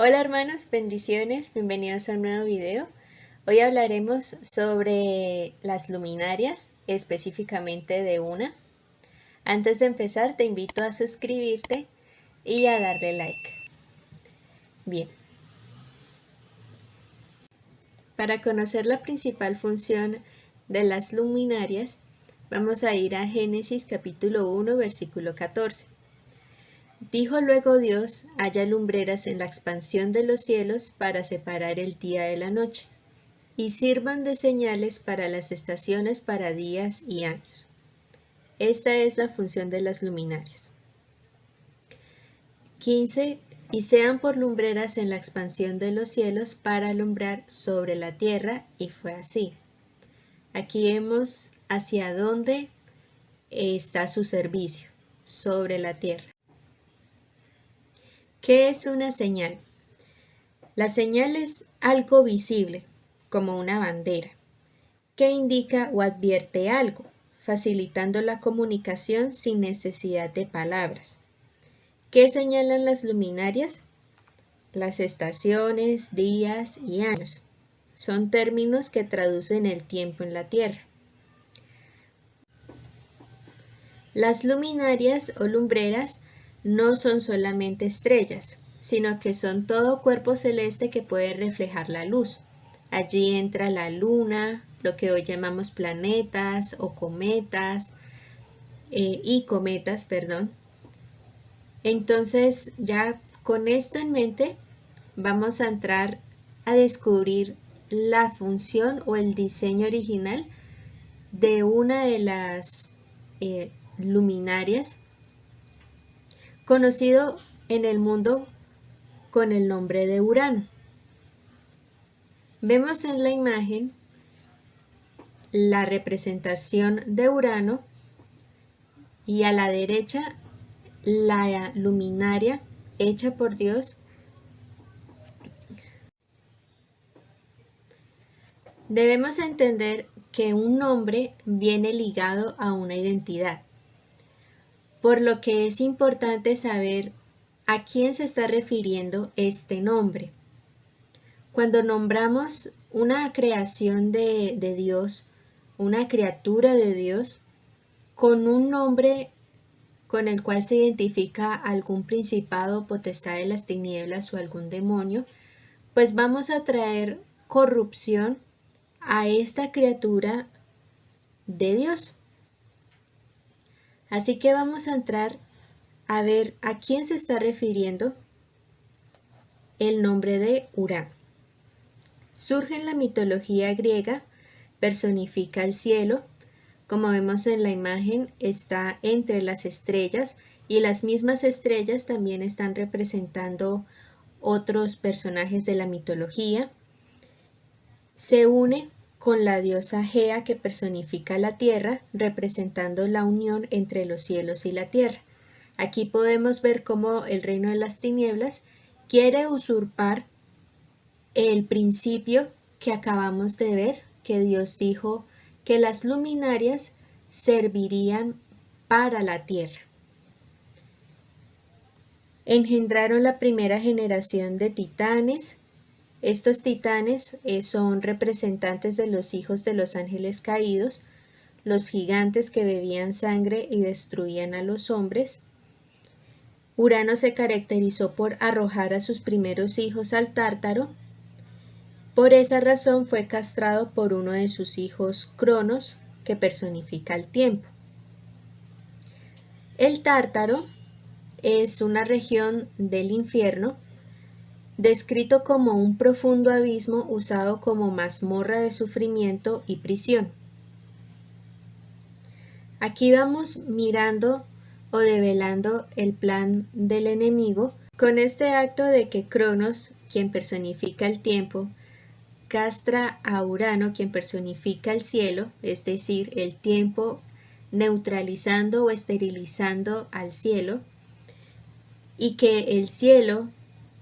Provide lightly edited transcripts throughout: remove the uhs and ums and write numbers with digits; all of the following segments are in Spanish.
Hola hermanos, bendiciones, bienvenidos a un nuevo video. Hoy hablaremos sobre las luminarias, específicamente de una. Antes de empezar te invito a suscribirte y a darle like. Bien. Para conocer la principal función de las luminarias, vamos a ir a Génesis capítulo 1, versículo 14. Dijo luego Dios: haya lumbreras en la expansión de los cielos para separar el día de la noche, y sirvan de señales para las estaciones, para días y años. Esta es la función de las luminarias. 15. Y sean por lumbreras en la expansión de los cielos para alumbrar sobre la tierra, y fue así. Aquí vemos hacia dónde está su servicio, sobre la tierra. ¿Qué es una señal? La señal es algo visible, como una bandera, que indica o advierte algo, facilitando la comunicación sin necesidad de palabras. ¿Qué señalan las luminarias? Las estaciones, días y años. Son términos que traducen el tiempo en la Tierra. Las luminarias o lumbreras no son solamente estrellas, sino que son todo cuerpo celeste que puede reflejar la luz. Allí entra la luna, lo que hoy llamamos planetas o cometas, perdón. Entonces, ya con esto en mente, vamos a entrar a descubrir la función o el diseño original de una de las luminarias, conocido en el mundo con el nombre de Urano. Vemos en la imagen la representación de Urano y a la derecha la luminaria hecha por Dios. Debemos entender que un nombre viene ligado a una identidad, por lo que es importante saber a quién se está refiriendo este nombre. Cuando nombramos una creación de Dios, una criatura de Dios, con un nombre con el cual se identifica algún principado, potestad de las tinieblas o algún demonio, pues vamos a traer corrupción a esta criatura de Dios. Así que vamos a entrar a ver a quién se está refiriendo el nombre de Urano. Surge en la mitología griega, personifica el cielo. Como vemos en la imagen, está entre las estrellas y las mismas estrellas también están representando otros personajes de la mitología. Se une con la diosa Gea, que personifica la tierra, representando la unión entre los cielos y la tierra. Aquí podemos ver cómo el reino de las tinieblas quiere usurpar el principio que acabamos de ver, que Dios dijo que las luminarias servirían para la tierra. Engendraron la primera generación de titanes. Estos titanes son representantes de los hijos de los ángeles caídos, los gigantes que bebían sangre y destruían a los hombres. Urano se caracterizó por arrojar a sus primeros hijos al Tártaro. Por esa razón fue castrado por uno de sus hijos, Cronos, que personifica el tiempo. El Tártaro es una región del infierno, descrito como un profundo abismo usado como mazmorra de sufrimiento y prisión. Aquí vamos mirando o develando el plan del enemigo con este acto de que Cronos, quien personifica el tiempo, castra a Urano, quien personifica el cielo, es decir, el tiempo, neutralizando o esterilizando al cielo, y que el cielo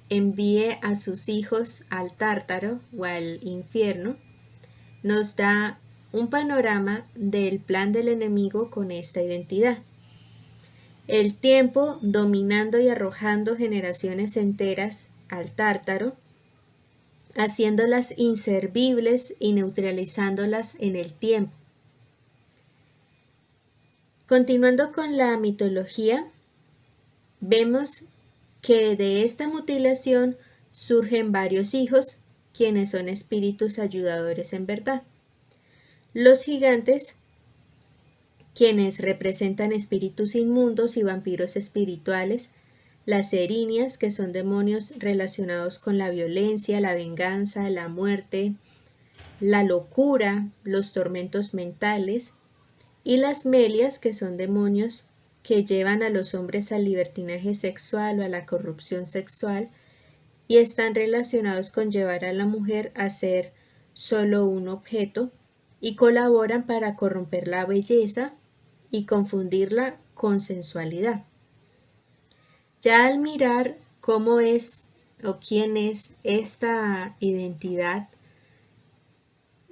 envíe a sus hijos al Tártaro o al infierno, nos da un panorama del plan del enemigo con esta identidad. El tiempo dominando y arrojando generaciones enteras al Tártaro, haciéndolas inservibles y neutralizándolas en el tiempo. Continuando con la mitología, vemos que de esta mutilación surgen varios hijos, quienes son espíritus ayudadores en verdad. Los gigantes, quienes representan espíritus inmundos y vampiros espirituales, las erinias, que son demonios relacionados con la violencia, la venganza, la muerte, la locura, los tormentos mentales, y las melias, que son demonios que llevan a los hombres al libertinaje sexual o a la corrupción sexual y están relacionados con llevar a la mujer a ser solo un objeto y colaboran para corromper la belleza y confundirla con sensualidad. Ya al mirar cómo es o quién es esta identidad,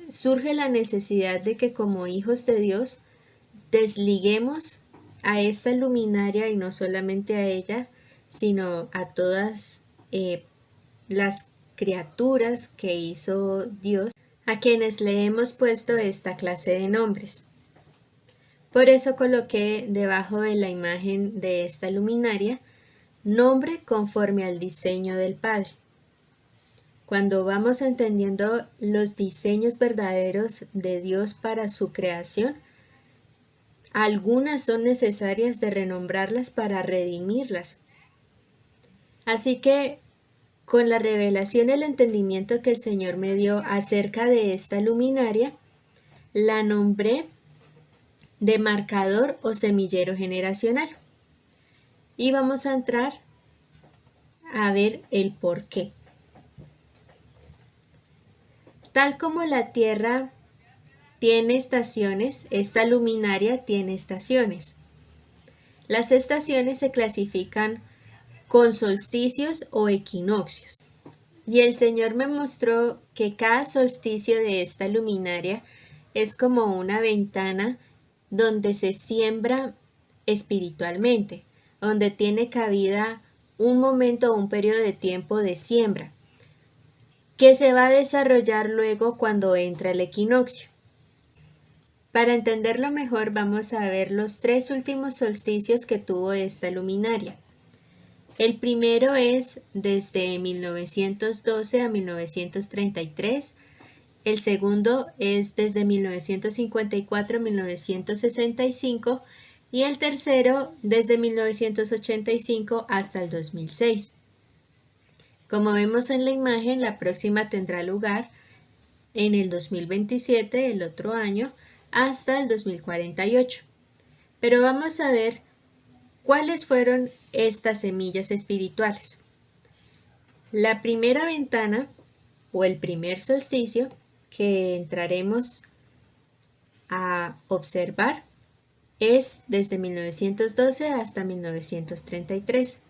surge la necesidad de que como hijos de Dios desliguemos a esta luminaria y no solamente a ella, sino a todas las criaturas que hizo Dios, a quienes le hemos puesto esta clase de nombres. Por eso coloqué debajo de la imagen de esta luminaria nombre conforme al diseño del Padre. Cuando vamos entendiendo los diseños verdaderos de Dios para su creación, algunas son necesarias de renombrarlas para redimirlas. Así que, con la revelación y el entendimiento que el Señor me dio acerca de esta luminaria, la nombré de marcador o semillero generacional. Y vamos a entrar a ver el por qué. Tal como la Tierra tiene estaciones, esta luminaria tiene estaciones. Las estaciones se clasifican con solsticios o equinoccios. Y el Señor me mostró que cada solsticio de esta luminaria es como una ventana donde se siembra espiritualmente, donde tiene cabida un momento o un periodo de tiempo de siembra, que se va a desarrollar luego cuando entra el equinoccio. Para entenderlo mejor, vamos a ver los 3 últimos solsticios que tuvo esta luminaria. El primero es desde 1912 a 1933, el segundo es desde 1954 a 1965 y el tercero desde 1985 hasta el 2006. Como vemos en la imagen, la próxima tendrá lugar en el 2027, el otro año, hasta el 2048. Pero vamos a ver cuáles fueron estas semillas espirituales. La primera ventana o el primer solsticio que entraremos a observar es desde 1912 hasta 1933.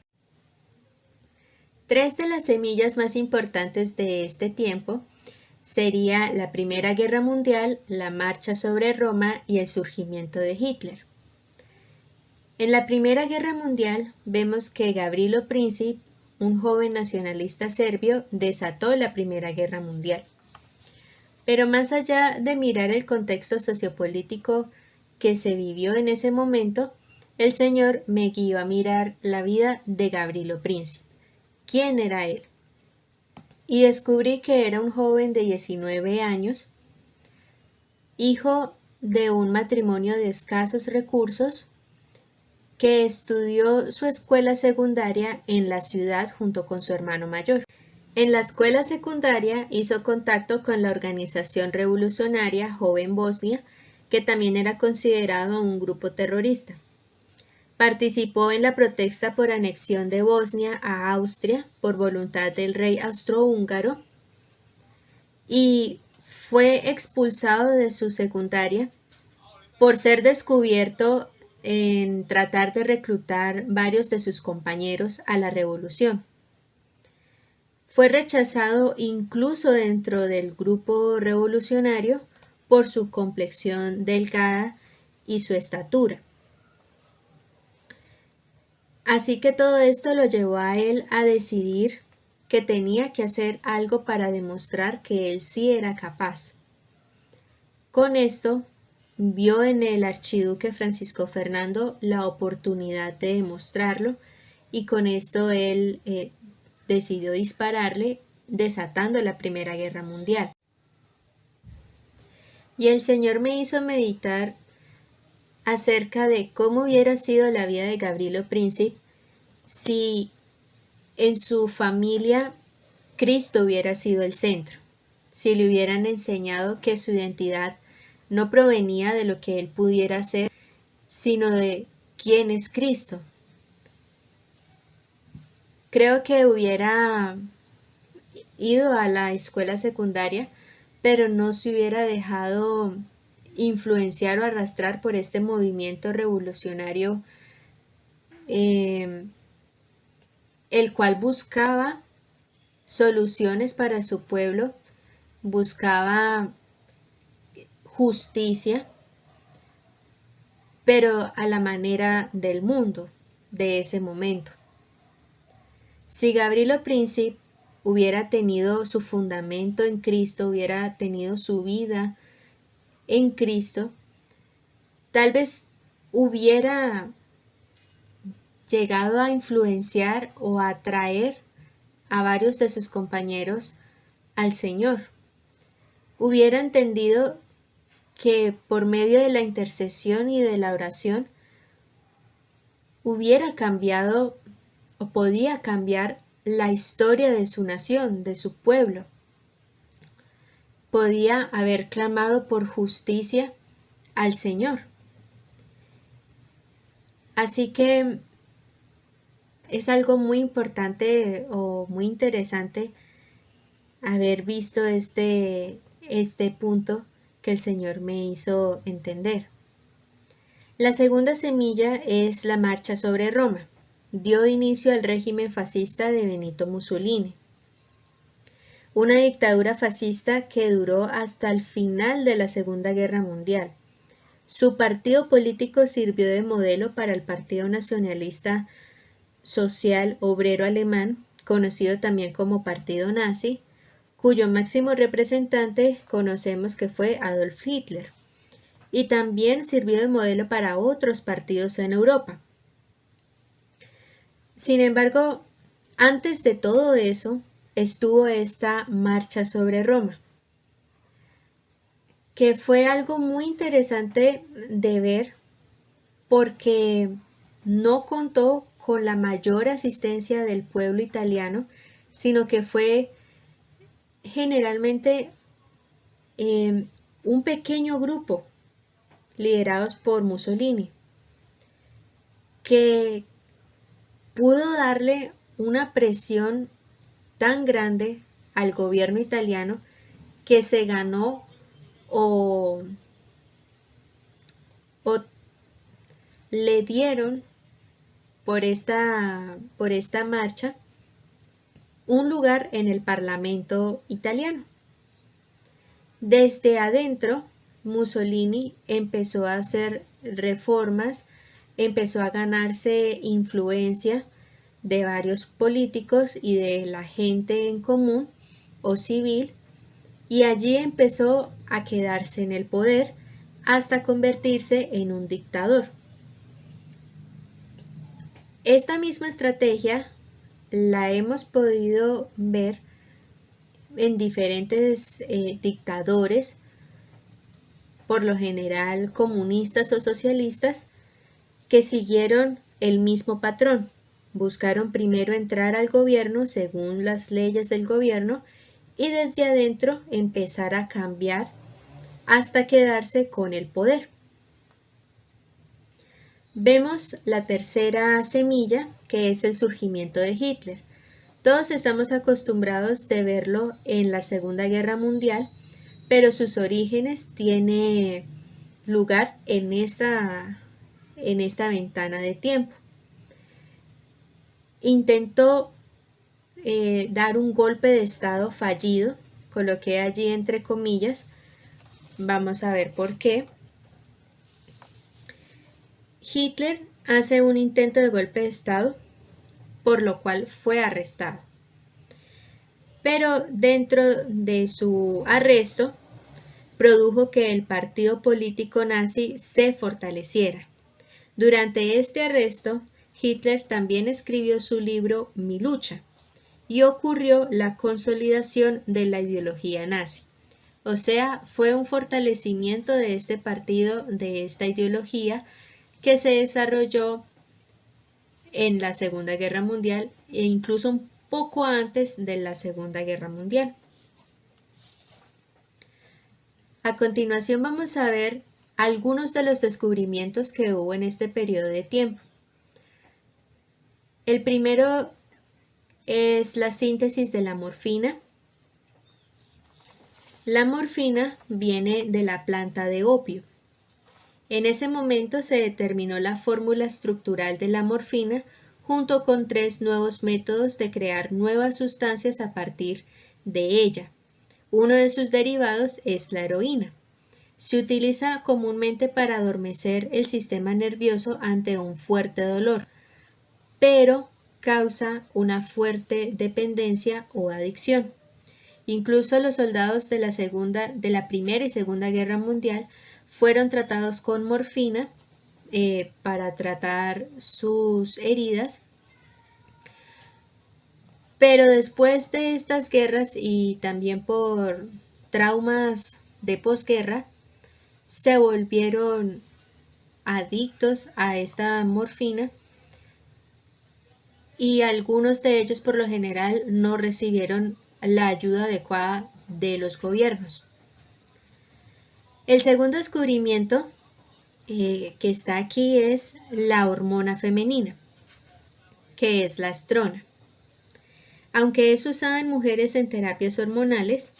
3 de las semillas más importantes de este tiempo sería la Primera Guerra Mundial, la marcha sobre Roma y el surgimiento de Hitler. En la Primera Guerra Mundial vemos que Gavrilo Princip, un joven nacionalista serbio, desató la Primera Guerra Mundial. Pero más allá de mirar el contexto sociopolítico que se vivió en ese momento, el Señor me guió a mirar la vida de Gavrilo Princip. ¿Quién era él? Y descubrí que era un joven de 19 años, hijo de un matrimonio de escasos recursos, que estudió su escuela secundaria en la ciudad junto con su hermano mayor. En la escuela secundaria hizo contacto con la organización revolucionaria Joven Bosnia, que también era considerado un grupo terrorista. Participó en la protesta por anexión de Bosnia a Austria por voluntad del rey austrohúngaro y fue expulsado de su secundaria por ser descubierto en tratar de reclutar varios de sus compañeros a la revolución. Fue rechazado incluso dentro del grupo revolucionario por su complexión delgada y su estatura. Así que todo esto lo llevó a él a decidir que tenía que hacer algo para demostrar que él sí era capaz. Con esto, vio en el archiduque Francisco Fernando la oportunidad de demostrarlo y con esto él decidió dispararle, desatando la Primera Guerra Mundial. Y el Señor me hizo meditar acerca de cómo hubiera sido la vida de Gavrilo Princip si en su familia Cristo hubiera sido el centro, si le hubieran enseñado que su identidad no provenía de lo que él pudiera ser, sino de quién es Cristo. Creo que hubiera ido a la escuela secundaria, pero no se hubiera dejado influenciar o arrastrar por este movimiento revolucionario, el cual buscaba soluciones para su pueblo, buscaba justicia, pero a la manera del mundo de ese momento. Si Gavrilo Princip hubiera tenido su fundamento en Cristo, hubiera tenido su vida en Cristo, tal vez hubiera llegado a influenciar o a atraer a varios de sus compañeros al Señor. Hubiera entendido que por medio de la intercesión y de la oración hubiera cambiado o podía cambiar la historia de su nación, de su pueblo. Podía haber clamado por justicia al Señor. Así que es algo muy importante o muy interesante haber visto este punto que el Señor me hizo entender. La segunda semilla es la marcha sobre Roma. Dio inicio al régimen fascista de Benito Mussolini. Una dictadura fascista que duró hasta el final de la Segunda Guerra Mundial. Su partido político sirvió de modelo para el Partido Nacionalista Social Obrero Alemán, conocido también como Partido Nazi, cuyo máximo representante conocemos que fue Adolf Hitler, y también sirvió de modelo para otros partidos en Europa. Sin embargo, antes de todo eso, estuvo esta marcha sobre Roma, que fue algo muy interesante de ver porque no contó con la mayor asistencia del pueblo italiano, sino que fue generalmente un pequeño grupo liderados por Mussolini, que pudo darle una presión tan grande al gobierno italiano que se ganó o le dieron por esta marcha un lugar en el Parlamento italiano. Desde adentro, Mussolini empezó a hacer reformas, empezó a ganarse influencia de varios políticos y de la gente en común o civil, y allí empezó a quedarse en el poder hasta convertirse en un dictador. Esta misma estrategia la hemos podido ver en diferentes dictadores, por lo general comunistas o socialistas, que siguieron el mismo patrón. Buscaron primero entrar al gobierno según las leyes del gobierno y desde adentro empezar a cambiar hasta quedarse con el poder. Vemos la tercera semilla, que es el surgimiento de Hitler. Todos estamos acostumbrados de verlo en la Segunda Guerra Mundial, pero sus orígenes tienen lugar en esta ventana de tiempo. Intentó dar un golpe de estado fallido, coloqué allí entre comillas, vamos a ver por qué. Hitler hace un intento de golpe de estado, por lo cual fue arrestado. pero dentro de su arresto produjo que el partido político nazi se fortaleciera. Durante este arresto, Hitler también escribió su libro Mi lucha y ocurrió la consolidación de la ideología nazi. O sea, fue un fortalecimiento de este partido, de esta ideología, que se desarrolló en la Segunda Guerra Mundial e incluso un poco antes de la Segunda Guerra Mundial. A continuación vamos a ver algunos de los descubrimientos que hubo en este periodo de tiempo. El primero es la síntesis de la morfina. La morfina viene de la planta de opio. En ese momento se determinó la fórmula estructural de la morfina junto con 3 nuevos métodos de crear nuevas sustancias a partir de ella. Uno de sus derivados es la heroína. Se utiliza comúnmente para adormecer el sistema nervioso ante un fuerte dolor, pero causa una fuerte dependencia o adicción. Incluso los soldados de la Primera y Segunda Guerra Mundial fueron tratados con morfina para tratar sus heridas. Pero después de estas guerras y también por traumas de posguerra, se volvieron adictos a esta morfina y algunos de ellos por lo general no recibieron la ayuda adecuada de los gobiernos. El segundo descubrimiento que está aquí es la hormona femenina, que es la estrona. Aunque es usada en mujeres en terapias hormonales,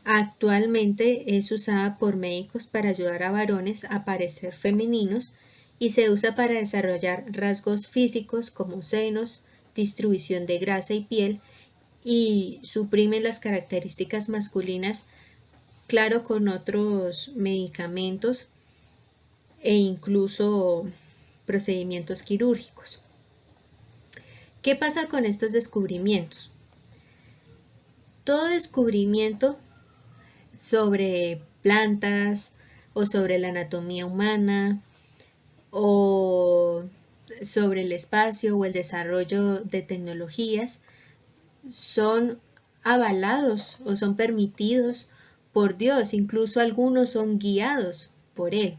actualmente es usada por médicos para ayudar a varones a parecer femeninos y se usa para desarrollar rasgos físicos como senos, distribución de grasa y piel, y suprimen las características masculinas, claro, con otros medicamentos e incluso procedimientos quirúrgicos. ¿Qué pasa con estos descubrimientos? Todo descubrimiento sobre plantas o sobre la anatomía humana o sobre el espacio o el desarrollo de tecnologías son avalados o son permitidos por Dios, incluso algunos son guiados por Él.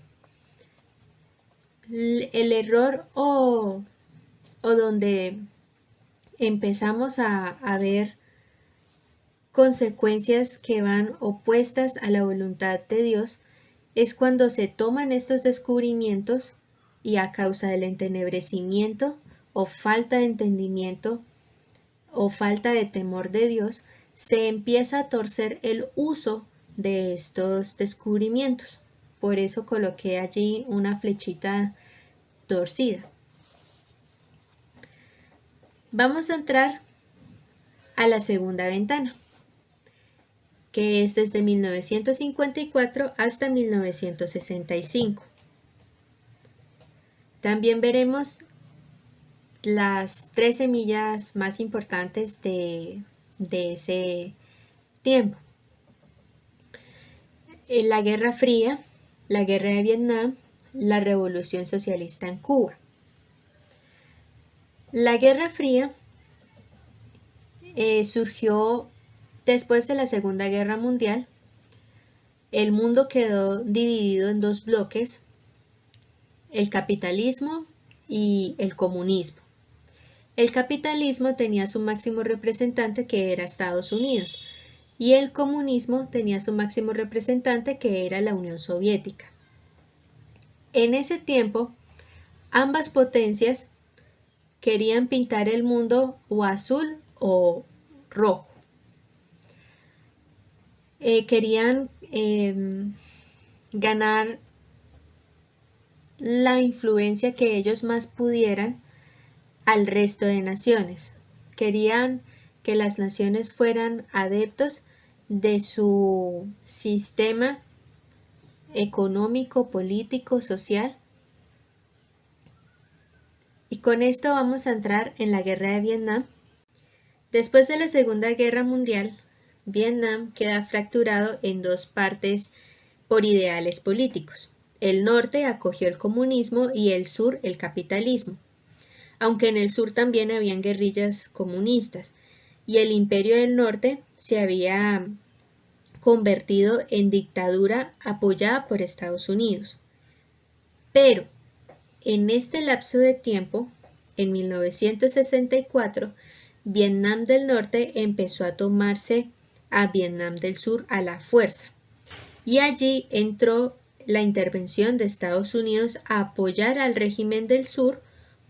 El error o donde empezamos a ver consecuencias que van opuestas a la voluntad de Dios es cuando se toman estos descubrimientos y a causa del entenebrecimiento o falta de entendimiento o falta de temor de Dios, se empieza a torcer el uso de estos descubrimientos. Por eso coloqué allí una flechita torcida. Vamos a entrar a la segunda ventana, que es desde 1954 hasta 1965. También veremos las 3 semillas más importantes de ese tiempo. La Guerra Fría, la Guerra de Vietnam, la Revolución Socialista en Cuba. La Guerra Fría surgió después de la Segunda Guerra Mundial. El mundo quedó dividido en 2 bloques, el capitalismo y el comunismo. El capitalismo tenía su máximo representante, que era Estados Unidos, y el comunismo tenía su máximo representante, que era la Unión Soviética. En ese tiempo, ambas potencias querían pintar el mundo o azul o rojo. Querían ganar la influencia que ellos más pudieran al resto de naciones. Querían que las naciones fueran adeptos de su sistema económico, político, social. Y con esto vamos a entrar en la Guerra de Vietnam. Después de la Segunda Guerra Mundial, Vietnam queda fracturado en dos partes por ideales políticos. El norte acogió el comunismo y el sur el capitalismo, aunque en el sur también habían guerrillas comunistas, y el imperio del norte se había convertido en dictadura apoyada por Estados Unidos. Pero en este lapso de tiempo, en 1964, Vietnam del Norte empezó a tomarse a Vietnam del Sur a la fuerza, y allí entró la intervención de Estados Unidos a apoyar al régimen del Sur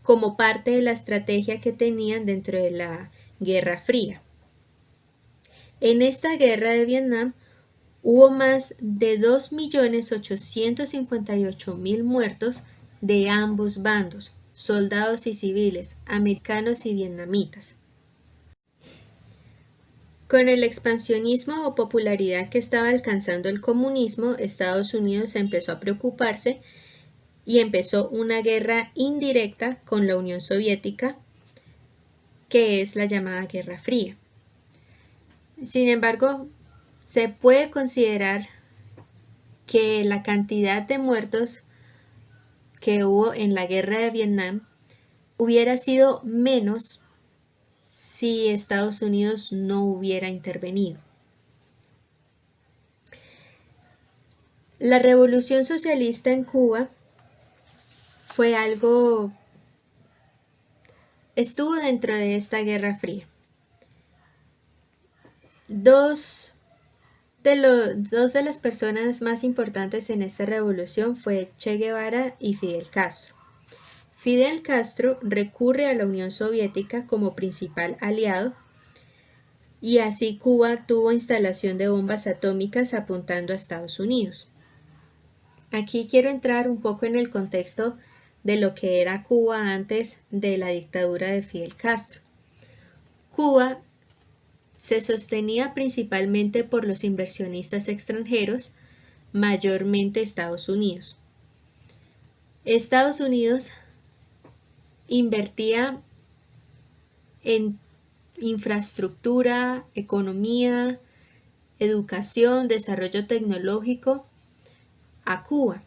como parte de la estrategia que tenían dentro de la Guerra Fría. En esta guerra de Vietnam hubo más de 2.858.000 muertos de ambos bandos, soldados y civiles, americanos y vietnamitas. Con el expansionismo o popularidad que estaba alcanzando el comunismo, Estados Unidos empezó a preocuparse y empezó una guerra indirecta con la Unión Soviética, que es la llamada Guerra Fría. Sin embargo, se puede considerar que la cantidad de muertos que hubo en la guerra de Vietnam hubiera sido menos si Estados Unidos no hubiera intervenido. La revolución socialista en Cuba estuvo dentro de esta Guerra Fría. Dos de las personas más importantes en esta revolución fue Che Guevara y Fidel Castro. Fidel Castro recurre a la Unión Soviética como principal aliado, y así Cuba tuvo instalación de bombas atómicas apuntando a Estados Unidos. Aquí quiero entrar un poco en el contexto de lo que era Cuba antes de la dictadura de Fidel Castro. Cuba se sostenía principalmente por los inversionistas extranjeros, mayormente Estados Unidos. Estados Unidos invertía en infraestructura, economía, educación, desarrollo tecnológico a Cuba.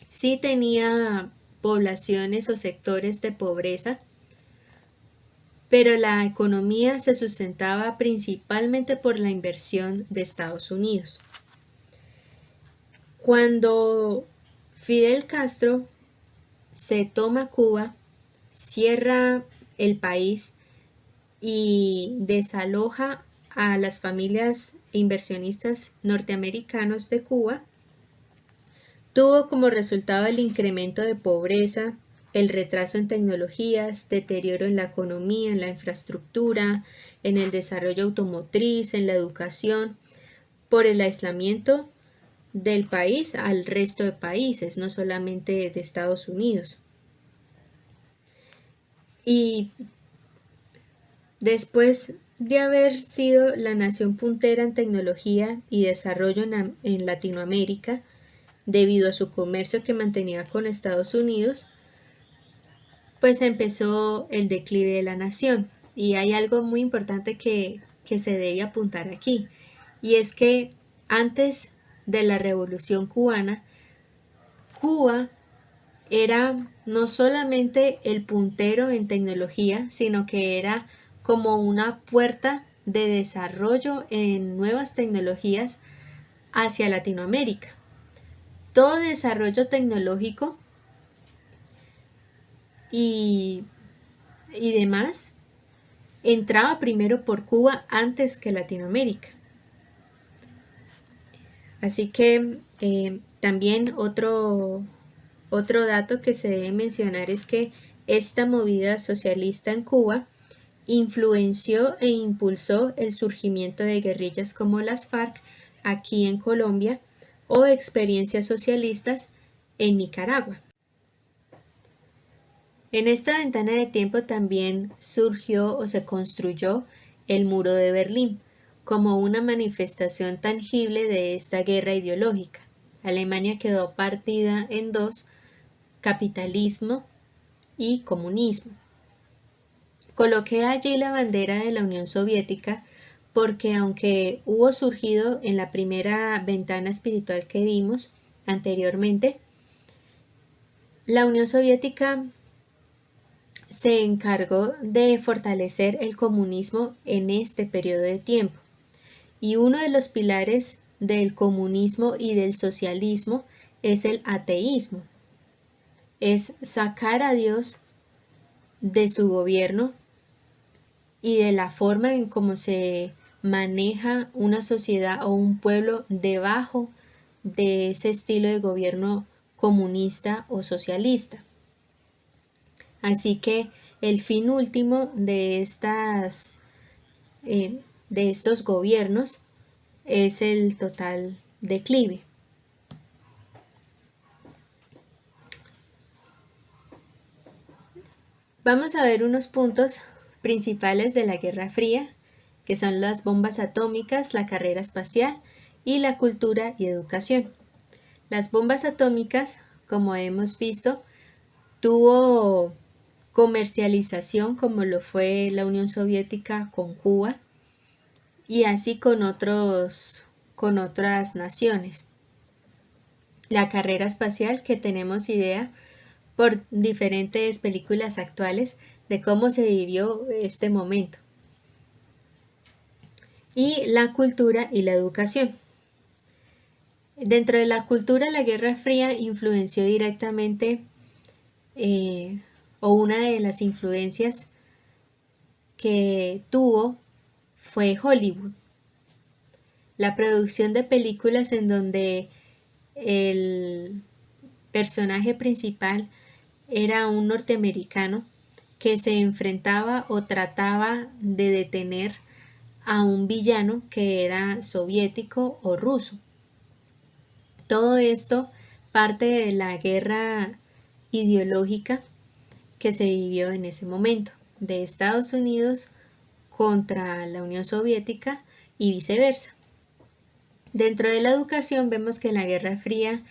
Sí tenía poblaciones o sectores de pobreza, pero la economía se sustentaba principalmente por la inversión de Estados Unidos. Cuando Fidel Castro se toma Cuba, cierra el país y desaloja a las familias e inversionistas norteamericanos de Cuba, tuvo como resultado el incremento de pobreza, el retraso en tecnologías, deterioro en la economía, en la infraestructura, en el desarrollo automotriz, en la educación, por el aislamiento del país al resto de países, no solamente de Estados Unidos. Y después de haber sido la nación puntera en tecnología y desarrollo en Latinoamérica, debido a su comercio que mantenía con Estados Unidos, pues empezó el declive de la nación. Y hay algo muy importante que se debe apuntar aquí, y es que antes de la Revolución Cubana, Cuba era no solamente el puntero en tecnología, sino que era como una puerta de desarrollo en nuevas tecnologías hacia Latinoamérica. Todo desarrollo tecnológico y demás entraba primero por Cuba antes que Latinoamérica. Así que también otro dato que se debe mencionar es que esta movida socialista en Cuba influenció e impulsó el surgimiento de guerrillas como las FARC aquí en Colombia o experiencias socialistas en Nicaragua. En esta ventana de tiempo también surgió o se construyó el Muro de Berlín como una manifestación tangible de esta guerra ideológica. Alemania quedó partida en dos: capitalismo y comunismo. Coloqué allí la bandera de la Unión Soviética porque aunque hubo surgido en la primera ventana espiritual que vimos anteriormente, la Unión Soviética se encargó de fortalecer el comunismo en este periodo de tiempo. Y uno de los pilares del comunismo y del socialismo es el ateísmo. Es sacar a Dios de su gobierno y de la forma en cómo se maneja una sociedad o un pueblo debajo de ese estilo de gobierno comunista o socialista. Así que el fin último de estos gobiernos es el total declive. Vamos a ver unos puntos principales de la Guerra Fría, que son las bombas atómicas, la carrera espacial y la cultura y educación. Las bombas atómicas, como hemos visto, tuvo comercialización como lo fue la Unión Soviética con Cuba y así con otras naciones. La carrera espacial, que tenemos idea por diferentes películas actuales de cómo se vivió este momento. Y la cultura y la educación. Dentro de la cultura, la Guerra Fría influenció directamente, o una de las influencias que tuvo fue Hollywood. La producción de películas en donde el personaje principal era un norteamericano que se enfrentaba o trataba de detener a un villano que era soviético o ruso. Todo esto parte de la guerra ideológica que se vivió en ese momento, de Estados Unidos contra la Unión Soviética y viceversa. Dentro de la educación vemos que la Guerra Fría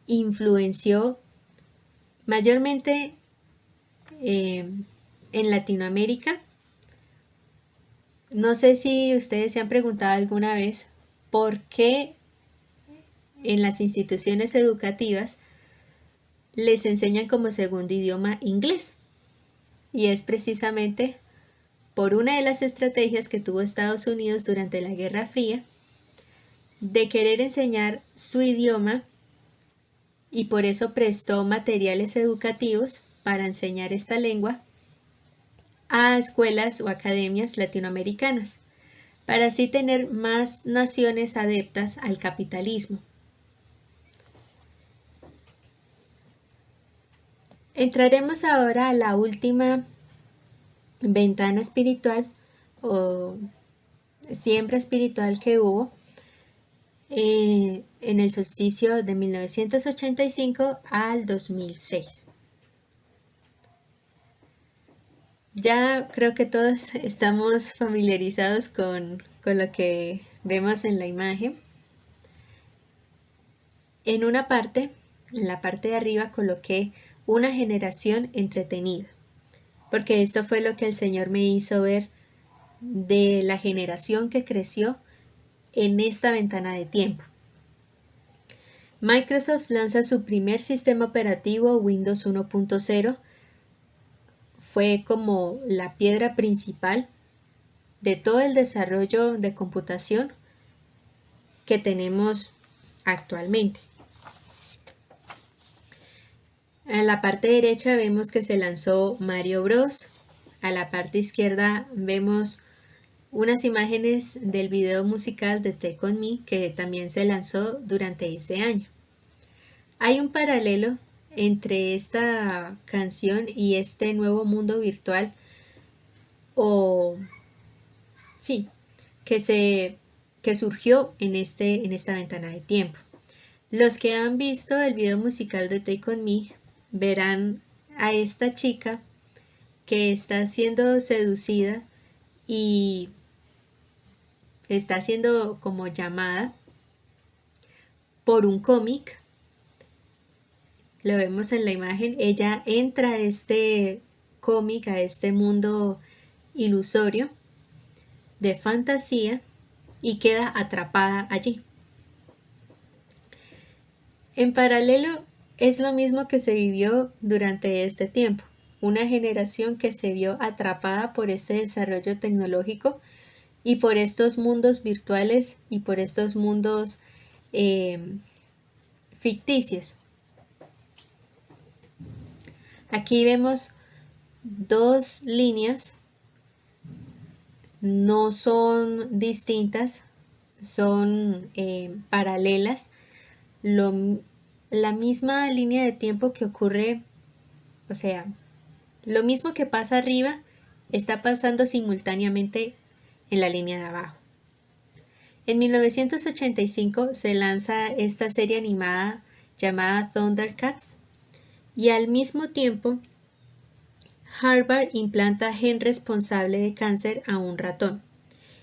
influenció mayormente en Latinoamérica. No sé si ustedes se han preguntado alguna vez por qué en las instituciones educativas les enseñan como segundo idioma inglés. Y es precisamente por una de las estrategias que tuvo Estados Unidos durante la Guerra Fría de querer enseñar su idioma, y por eso prestó materiales educativos para enseñar esta lengua a escuelas o academias latinoamericanas, para así tener más naciones adeptas al capitalismo. Entraremos ahora a la última ventana espiritual o siembra espiritual que hubo en el solsticio de 1985 al 2006. Ya creo que todos estamos familiarizados con lo que vemos en la imagen. En una parte, en la parte de arriba, coloqué una generación entretenida, porque esto fue lo que el Señor me hizo ver de la generación que creció en esta ventana de tiempo. Microsoft lanza su primer sistema operativo, Windows 1.0. Fue como la piedra principal de todo el desarrollo de computación que tenemos actualmente. En la parte derecha vemos que se lanzó Mario Bros. A la parte izquierda vemos unas imágenes del video musical de Take On Me, que también se lanzó durante ese año. Hay un paralelo entre esta canción y este nuevo mundo virtual, que surgió en esta ventana de tiempo. Los que han visto el video musical de Take On Me verán a esta chica que está siendo seducida y está siendo como llamada por un cómic. Lo vemos en la imagen. Ella entra a este cómic, a este mundo ilusorio de fantasía y queda atrapada allí. En paralelo, es lo mismo que se vivió durante este tiempo, una generación que se vio atrapada por este desarrollo tecnológico y por estos mundos virtuales y por estos mundos ficticios. Aquí vemos dos líneas, no son distintas, son paralelas. La misma línea de tiempo que ocurre, o sea, lo mismo que pasa arriba está pasando simultáneamente en la línea de abajo. En 1985 se lanza esta serie animada llamada Thundercats y al mismo tiempo Harvard implanta gen responsable de cáncer a un ratón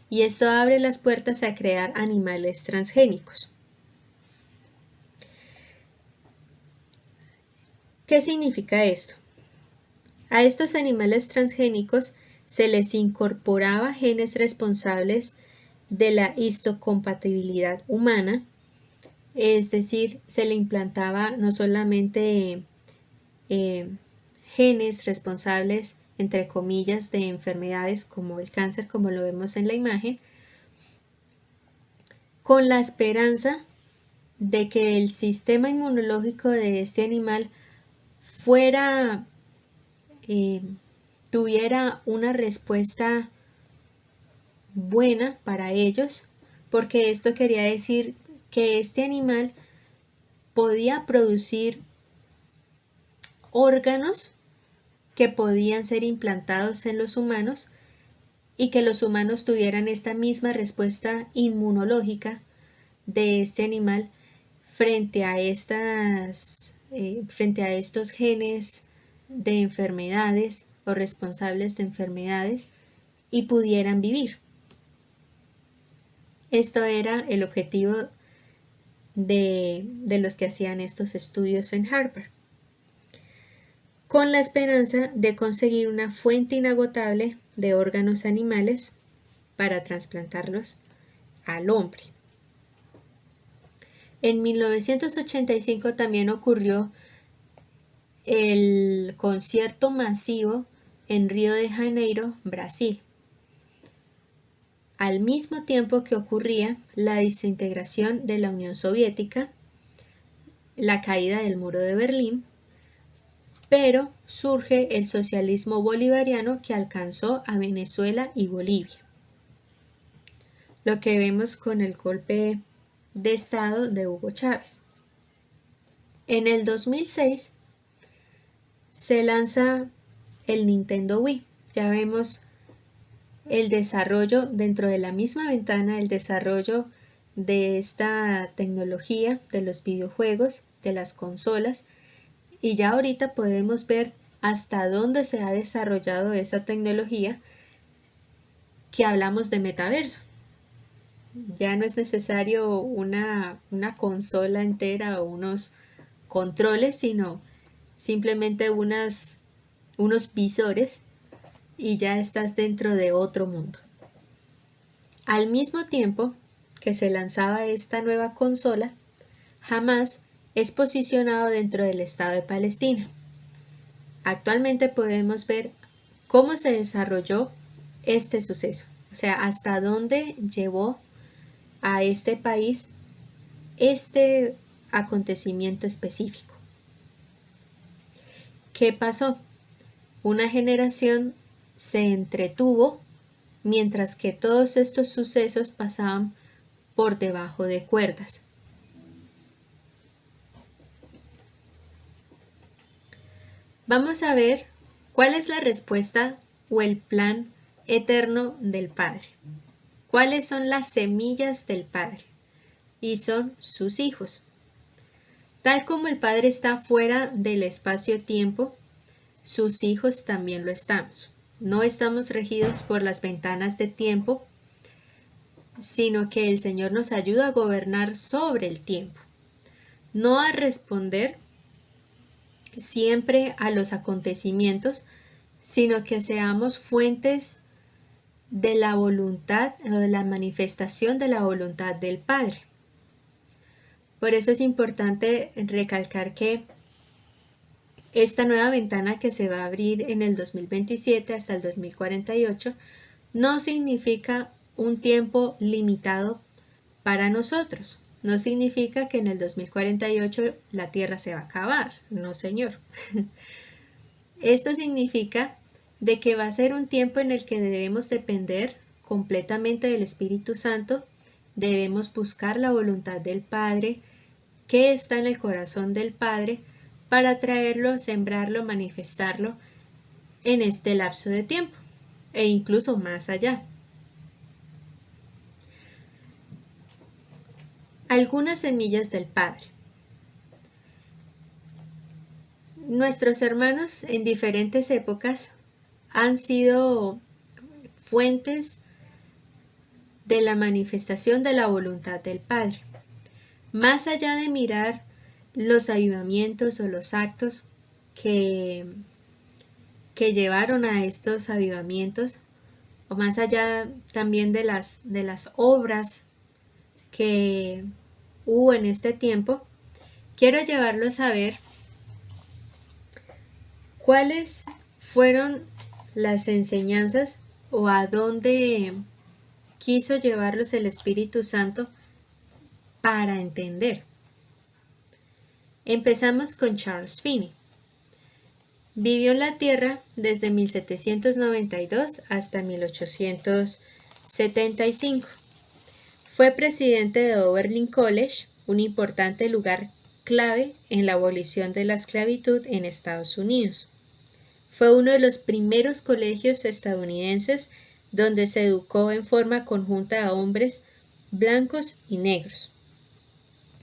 y esto abre las puertas a crear animales transgénicos. ¿Qué significa esto? A estos animales transgénicos se les incorporaba genes responsables de la histocompatibilidad humana, es decir, se le implantaba no solamente genes responsables, entre comillas, de enfermedades como el cáncer, como lo vemos en la imagen, con la esperanza de que el sistema inmunológico de este animal tuviera una respuesta buena para ellos, porque esto quería decir que este animal podía producir órganos que podían ser implantados en los humanos y que los humanos tuvieran esta misma respuesta inmunológica de este animal frente a estos genes de enfermedades o responsables de enfermedades y pudieran vivir. Esto era el objetivo de los que hacían estos estudios en Harvard, con la esperanza de conseguir una fuente inagotable de órganos animales para trasplantarlos al hombre. En 1985 también ocurrió el concierto masivo en Río de Janeiro, Brasil, al mismo tiempo que ocurría la desintegración de la Unión Soviética, la caída del muro de Berlín, pero surge el socialismo bolivariano que alcanzó a Venezuela y Bolivia. Lo que vemos con el golpe de Estado de Hugo Chávez. En el 2006 se lanza el Nintendo Wii. Ya vemos el desarrollo dentro de la misma ventana, el desarrollo de esta tecnología, de los videojuegos, de las consolas, y ya ahorita podemos ver hasta dónde se ha desarrollado esa tecnología que hablamos de metaverso. Ya no es necesario una consola entera o unos controles, sino simplemente unos visores y ya estás dentro de otro mundo. Al mismo tiempo que se lanzaba esta nueva consola, Hamás es posicionado dentro del Estado de Palestina. Actualmente podemos ver cómo se desarrolló este suceso, o sea, hasta dónde llevó a este país este acontecimiento específico. ¿Qué pasó? Una generación se entretuvo mientras que todos estos sucesos pasaban por debajo de cuerdas. Vamos a ver cuál es la respuesta o el plan eterno del Padre. ¿Cuáles son las semillas del Padre? Y son sus hijos. Tal como el Padre está fuera del espacio-tiempo, sus hijos también lo estamos. No estamos regidos por las ventanas de tiempo, sino que el Señor nos ayuda a gobernar sobre el tiempo, no a responder siempre a los acontecimientos, sino que seamos fuentes de la voluntad o de la manifestación de la voluntad del Padre. Por eso es importante recalcar que esta nueva ventana que se va a abrir en el 2027 hasta el 2048 no significa un tiempo limitado para nosotros. No significa que en el 2048 la Tierra se va a acabar. No, señor. Esto significa de que va a ser un tiempo en el que debemos depender completamente del Espíritu Santo, debemos buscar la voluntad del Padre, qué está en el corazón del Padre, para traerlo, sembrarlo, manifestarlo en este lapso de tiempo e incluso más allá. Algunas semillas del Padre. Nuestros hermanos en diferentes épocas han sido fuentes de la manifestación de la voluntad del Padre. Más allá de mirar los avivamientos o los actos que llevaron a estos avivamientos, o más allá también de las obras que hubo en este tiempo, quiero llevarlos a ver cuáles fueron las enseñanzas o a dónde quiso llevarlos el Espíritu Santo para entender. Empezamos con Charles Finney. Vivió en la Tierra desde 1792 hasta 1875. Fue presidente de Oberlin College, un importante lugar clave en la abolición de la esclavitud en Estados Unidos. Fue uno de los primeros colegios estadounidenses donde se educó en forma conjunta a hombres blancos y negros.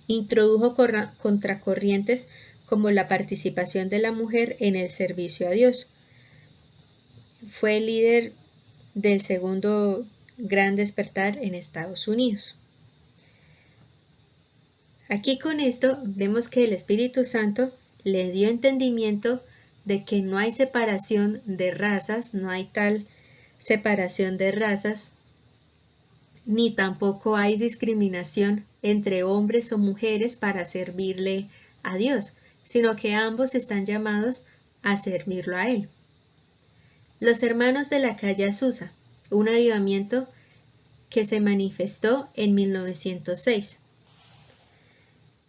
Introdujo contracorrientes como la participación de la mujer en el servicio a Dios. Fue el líder del segundo gran despertar en Estados Unidos. Aquí con esto vemos que el Espíritu Santo le dio entendimiento de que no hay separación de razas, no hay tal separación de razas, ni tampoco hay discriminación entre hombres o mujeres para servirle a Dios, sino que ambos están llamados a servirlo a Él. Los hermanos de la calle Azusa, un avivamiento que se manifestó en 1906.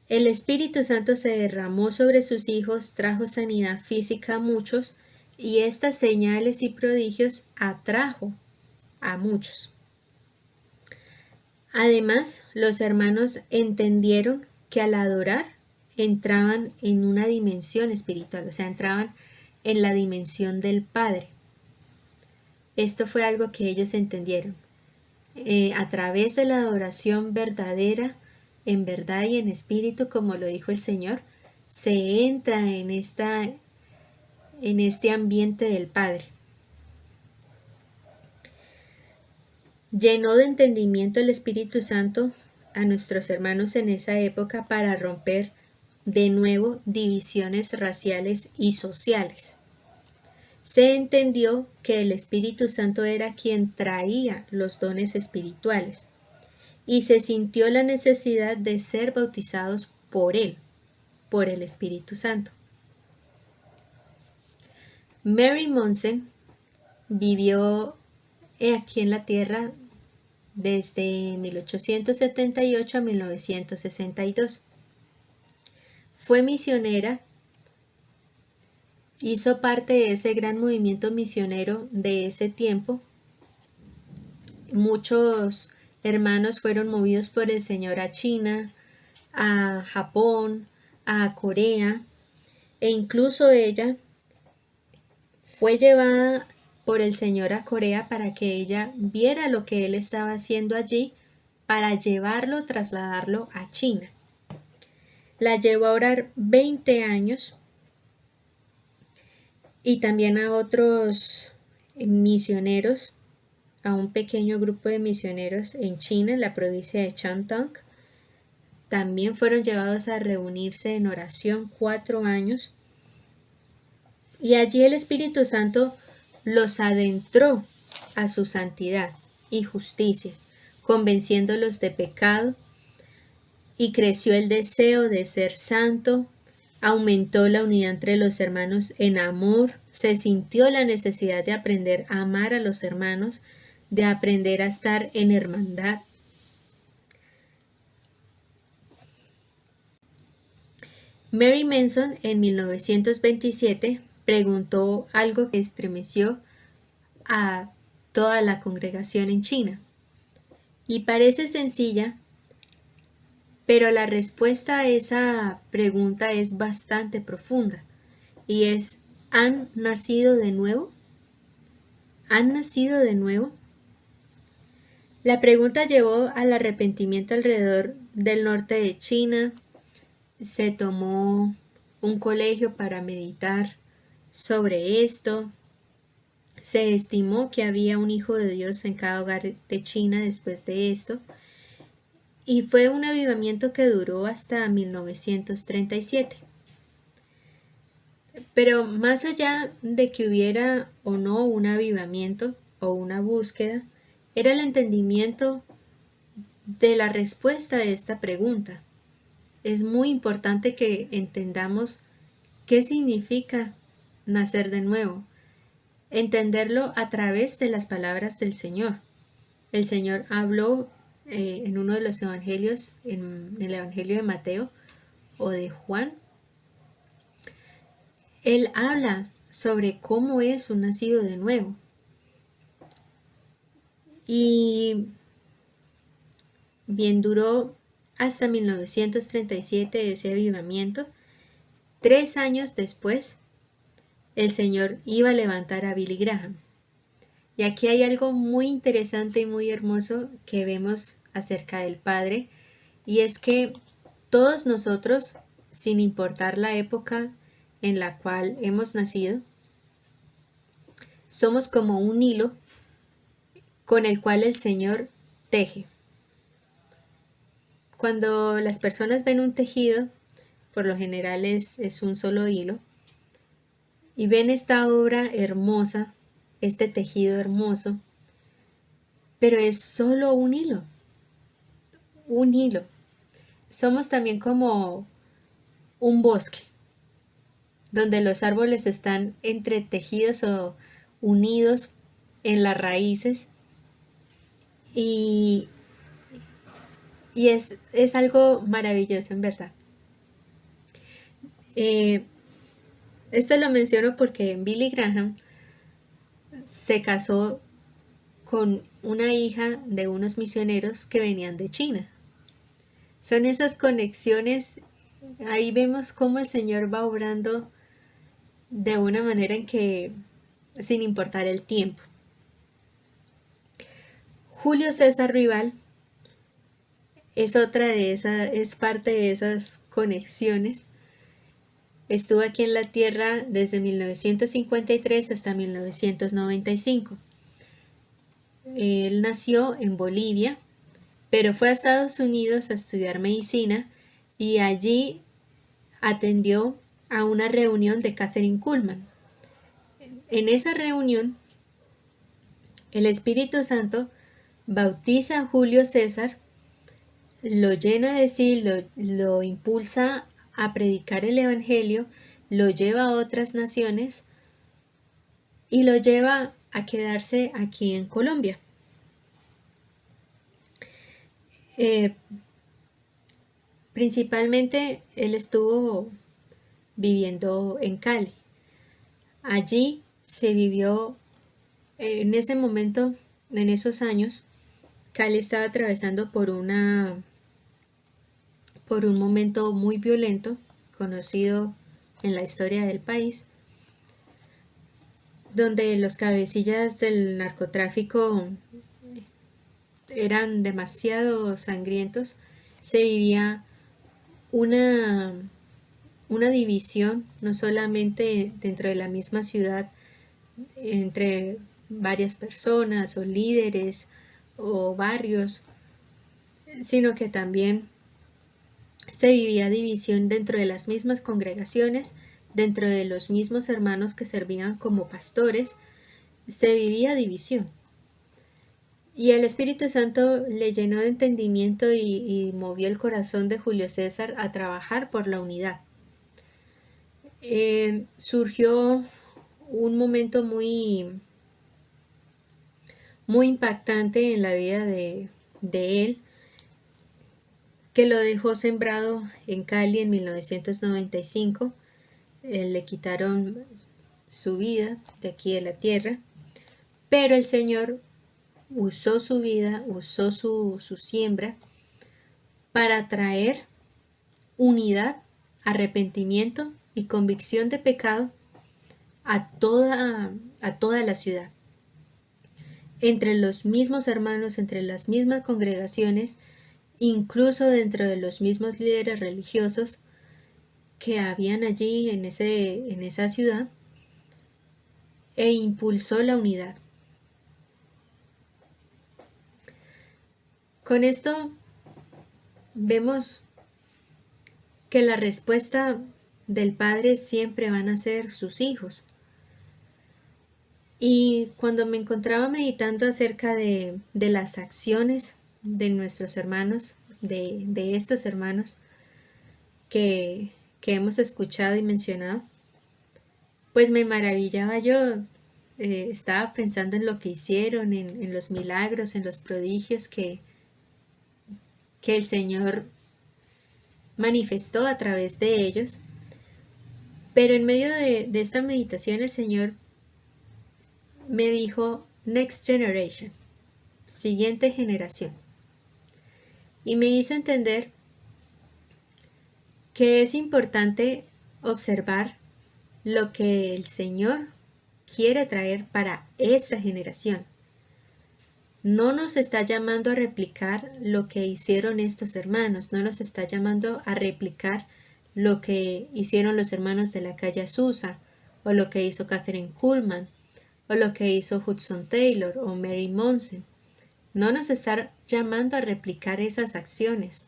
El Espíritu Santo se derramó sobre sus hijos, trajo sanidad física a muchos, y estas señales y prodigios atrajo a muchos. Además, los hermanos entendieron que al adorar entraban en una dimensión espiritual, o sea, entraban en la dimensión del Padre. Esto fue algo que ellos entendieron. A través de la adoración verdadera, en verdad y en espíritu, como lo dijo el Señor, se entra en este ambiente del Padre. Llenó de entendimiento el Espíritu Santo a nuestros hermanos en esa época para romper de nuevo divisiones raciales y sociales. Se entendió que el Espíritu Santo era quien traía los dones espirituales y se sintió la necesidad de ser bautizados por Él, por el Espíritu Santo. Mary Monson vivió aquí en la tierra desde 1878 a 1962. Fue misionera, hizo parte de ese gran movimiento misionero de ese tiempo. Muchos hermanos fueron movidos por el Señor a China, a Japón, a Corea, e incluso ella fue llevada por el Señor a Corea para que ella viera lo que Él estaba haciendo allí, para llevarlo, trasladarlo a China. La llevó a orar 20 años y también a otros misioneros, a un pequeño grupo de misioneros en China, en la provincia de Shandong. También fueron llevados a reunirse en oración 4 años. Y allí el Espíritu Santo los adentró a su santidad y justicia, convenciéndolos de pecado, y creció el deseo de ser santo, aumentó la unidad entre los hermanos en amor, se sintió la necesidad de aprender a amar a los hermanos, de aprender a estar en hermandad. Mary Manson en 1927 preguntó algo que estremeció a toda la congregación en China. Y parece sencilla, pero la respuesta a esa pregunta es bastante profunda. Y es, ¿han nacido de nuevo? ¿Han nacido de nuevo? La pregunta llevó al arrepentimiento alrededor del norte de China. Se tomó un colegio para meditar sobre esto. Se estimó que había un hijo de Dios en cada hogar de China después de esto. Y fue un avivamiento que duró hasta 1937. Pero más allá de que hubiera o no un avivamiento o una búsqueda, era el entendimiento de la respuesta a esta pregunta. Es muy importante que entendamos qué significa nacer de nuevo, entenderlo a través de las palabras del Señor. El Señor habló en uno de los evangelios, en el Evangelio de Mateo o de Juan. Él habla sobre cómo es un nacido de nuevo. Y bien, duró hasta 1937 ese avivamiento. 3 años después, el Señor iba a levantar a Billy Graham. Y aquí hay algo muy interesante y muy hermoso que vemos acerca del Padre, y es que todos nosotros, sin importar la época en la cual hemos nacido, somos como un hilo con el cual el Señor teje. Cuando las personas ven un tejido, por lo general es un solo hilo, y ven esta obra hermosa, este tejido hermoso, pero es solo un hilo, un hilo. Somos también como un bosque, donde los árboles están entretejidos o unidos en las raíces, y es algo maravilloso en verdad. Esto lo menciono porque Billy Graham se casó con una hija de unos misioneros que venían de China. Son esas conexiones, ahí vemos cómo el Señor va obrando de una manera en que, sin importar el tiempo. Julio César Rival es es parte de esas conexiones. Estuvo aquí en la tierra desde 1953 hasta 1995. Él nació en Bolivia, pero fue a Estados Unidos a estudiar medicina y allí atendió a una reunión de Kathryn Kuhlman. En esa reunión, el Espíritu Santo bautiza a Julio César, lo llena de sí, lo impulsa a predicar el Evangelio, lo lleva a otras naciones y lo lleva a quedarse aquí en Colombia. Principalmente él estuvo viviendo en Cali. Allí se vivió, en ese momento, en esos años, Cali estaba atravesando por un momento muy violento, conocido en la historia del país, donde los cabecillas del narcotráfico eran demasiado sangrientos. Se vivía una división, no solamente dentro de la misma ciudad, entre varias personas o líderes o barrios, sino que también se vivía división dentro de las mismas congregaciones, dentro de los mismos hermanos que servían como pastores, se vivía división. Y el Espíritu Santo le llenó de entendimiento y movió el corazón de Julio César a trabajar por la unidad. Surgió un momento muy, muy impactante en la vida de él, que lo dejó sembrado en Cali en 1995. Le quitaron su vida de aquí de la tierra, pero el Señor usó su vida, usó su siembra para traer unidad, arrepentimiento y convicción de pecado a toda la ciudad. Entre los mismos hermanos, entre las mismas congregaciones, incluso dentro de los mismos líderes religiosos que habían allí en esa ciudad, e impulsó la unidad. Con esto vemos que la respuesta del Padre siempre van a ser sus hijos. Y cuando me encontraba meditando acerca de las acciones de nuestros hermanos, de estos hermanos que hemos escuchado y mencionado, pues me maravillaba yo. Estaba pensando en lo que hicieron, en los milagros, en los prodigios que el Señor manifestó a través de ellos. Pero en medio de esta meditación el Señor me dijo Next Generation, siguiente generación. Y me hizo entender que es importante observar lo que el Señor quiere traer para esa generación. No nos está llamando a replicar lo que hicieron estos hermanos, no nos está llamando a replicar lo que hicieron los hermanos de la calle Azusa, o lo que hizo Catherine Kuhlman, o lo que hizo Hudson Taylor o Mary Monson. No nos está llamando a replicar esas acciones.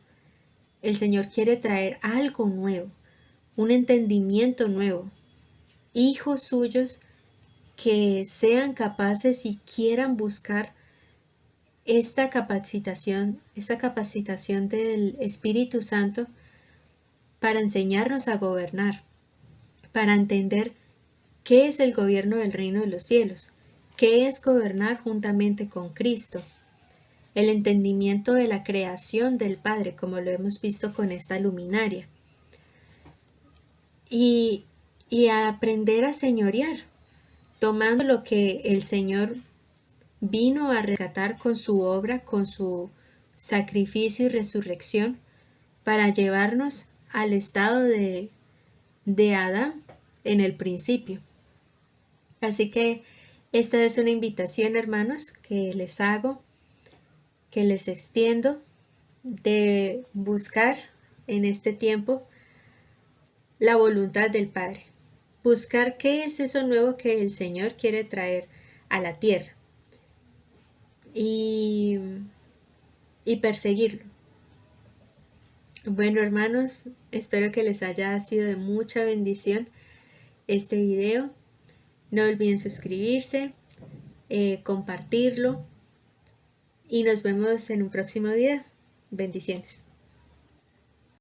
El Señor quiere traer algo nuevo, un entendimiento nuevo, hijos suyos que sean capaces y quieran buscar esta capacitación del Espíritu Santo para enseñarnos a gobernar, para entender qué es el gobierno del reino de los cielos, qué es gobernar juntamente con Cristo, el entendimiento de la creación del Padre, como lo hemos visto con esta luminaria, y a aprender a señorear, tomando lo que el Señor vino a rescatar con su obra, con su sacrificio y resurrección, para llevarnos al estado de Adán en el principio. Así que esta es una invitación, hermanos, que les hago, que les extiendo, de buscar en este tiempo la voluntad del Padre. Buscar qué es eso nuevo que el Señor quiere traer a la tierra. Y perseguirlo. Bueno, hermanos, espero que les haya sido de mucha bendición este video. No olviden suscribirse, compartirlo, y nos vemos en un próximo video. Bendiciones.